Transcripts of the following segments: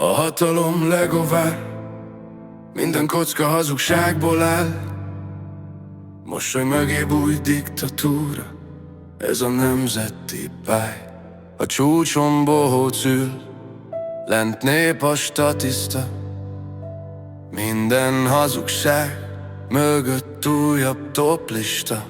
A hatalom legovár, minden kocka hazugságból áll. Mosoly mögé bújt diktatúra, ez a nemzeti pály. A csúcson bohóc ül, lent nép a statiszta. Minden hazugság mögött újabb toplista.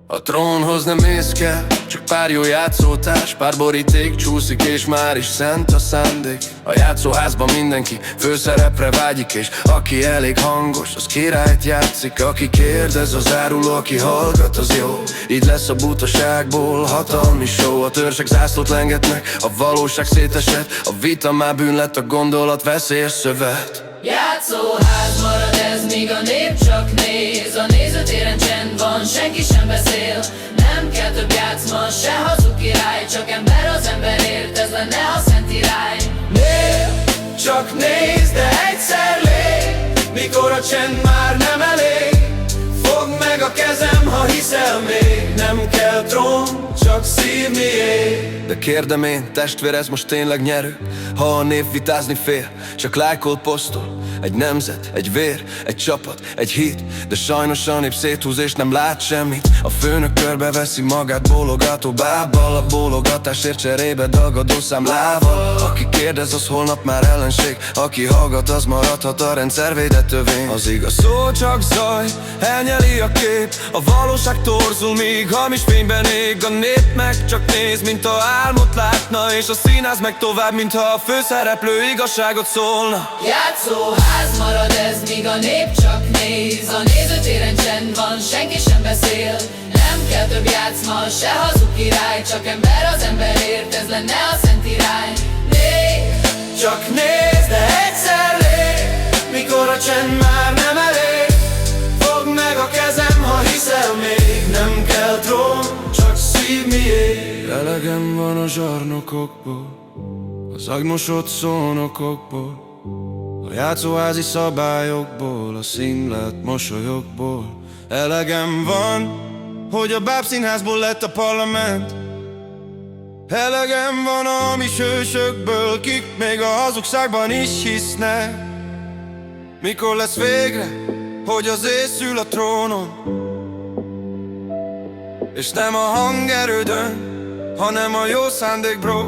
A trónhoz nem ész kell, csak pár jó játszótárs, pár boríték csúszik és már is szent a szándék. A játszóházban mindenki főszerepre vágyik, és aki elég hangos, az királyt játszik. Aki kérdez, az áruló, aki hallgat, az jó. Így lesz a butaságból hatalmi show. A törzsek zászlót lengetnek, a valóság szétesett. A vita már bűn lett, a gondolat veszélyes szövet. Játszóház marad ez, míg a nép csak néz. A nézőtéren csend van, senki sem beszél. Nem kell több játszma, se hazug király. Csak ember az emberért, ez lenne a szent irány. Nép, csak nézd, de egyszer lép, mikor a csend már nem elég. Fogd meg a kezem, ha hiszel még. Nem kell trón, csak szív mié. De kérdem én, testvér, ez most tényleg nyerő? Ha a nép vitázni fél, csak lájkol, posztol. Egy nemzet, egy vér, egy csapat, egy hit. De sajnos a nép széthúz és nem lát semmit. A főnök körbeveszi magát bólogató bábbal. A bólogatásért cserébe dagadó számlával. Aki kérdez, az holnap már ellenség. Aki hallgat, az maradhat a rendszer védett övény. Az igaz szó csak zaj, elnyeli a kép. A valóság torzul, míg hamis fényben ég. A nép meg csak néz, mint a álmot látna, és a színház meg tovább, mintha a főszereplő igazságot szólna. Játszóház marad ez, míg a nép csak néz. A nézőtéren csend van, senki sem beszél. Nem kell több játszma, se hazug király. Csak ember az emberért, ez lenne a szent irány. Nép, csak nézd, de egyszer lép, mikor a csend már nem elég. Fogd meg a kezem, ha hiszel még. Nem kell trón, csak szív mié. Elegem van a zsarnokokból, az agymosott szónokokból, a játszóházi szabályokból, a színlelt mosolyokból. Elegem van, hogy a bábszínházból lett a parlament. Elegem van a hamis hősökből, kik még a hazugságban is hisznek. Mikor lesz végre, hogy az észül a trónon, és nem a hangerődön, hanem a jó szándék, bro.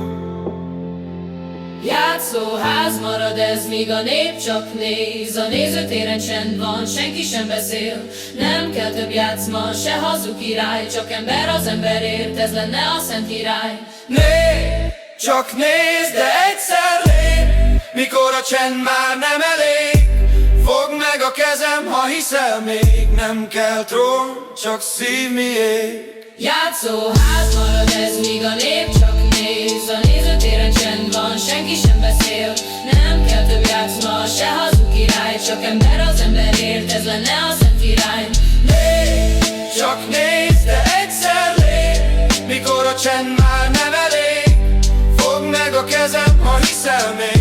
játszóház marad ez, míg a nép csak néz. A nézőtéren csend van, senki sem beszél. Nem kell több játszma, se hazug király. Csak ember az emberért, ez lenne a szent irány. Nép, csak nézd, de egyszer lép, mikor a csend már nem elég. Fogd meg a kezem, ha hiszel még. Nem kell trón, csak szív mié. Játszóház marad ez, míg a nép csak néz. A nézőtéren csend van, senki sem beszél. Nem kell több játszma, se hazug király. Csak ember az emberért, ez lenne a szent irány. Nép, csak nézd, de egyszer lép, mikor a csend már nem elég. Fogd meg a kezem, ha hiszel még.